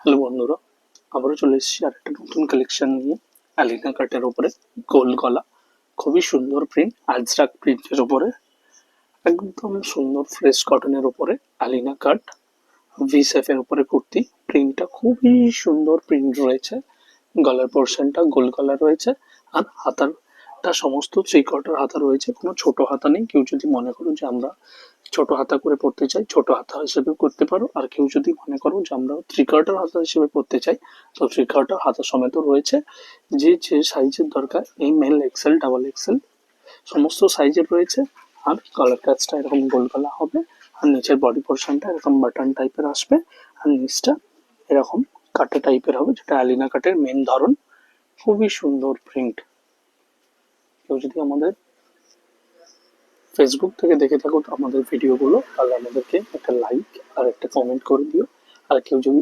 Hello বন্ধুরা, আবারও চলে এসেছি আর একটা নতুন কালেকশন নিয়ে। অ্যালিনা কাটের উপরে গোল গলা, খুবই সুন্দর প্রিন্ট, আজরাক প্রিন্টের উপরে একদম সুন্দর ফ্রেশ কটনের উপরে অ্যালিনা কাট ভি শেপের উপরে কুর্তি। প্রিন্টটা খুবই সুন্দর প্রিন্ট রয়েছে। গলার পোর্শনটা গোল গলা রয়েছে, আর হাতারটা সমস্ত থ্রি কোয়ার্টার হাতা রয়েছে, কোনো ছোট হাতা নেই। কেউ যদি মনে করো যে আমরা ছোট হাতা করে পড়তে চাই, ছোট হাতা হিসেবে করতে পারো। আর কেউ যদি মনে করো যে আমরা থ্রি কোয়ার্টার হাতা হিসেবে পড়তে চাই, তো থ্রি কোয়ার্টার হাতা সমেত রয়েছে। যে যে সাইজের দরকার, এই মেল এক্সেল, ডাবল এক্সেল সমস্ত সাইজের রয়েছে। আর গলার কাজটা এরকম গোল গলা হবে, আর নিচের বডি পোর্শনটা এরকম বাটন টাইপের আসবে, আর নিচটা এরকম কাটা টাইপের হবে, যেটা অ্যালিনা কাটের মেন ধরন। খুবই সুন্দর প্রিন্ট। কেউ যদি আমাদের ফেসবুক থেকে দেখে থাকো আমাদের ভিডিওগুলো, তাহলে আমাদেরকে একটা লাইক আর একটা কমেন্ট করে দিও। আর কেউ যদি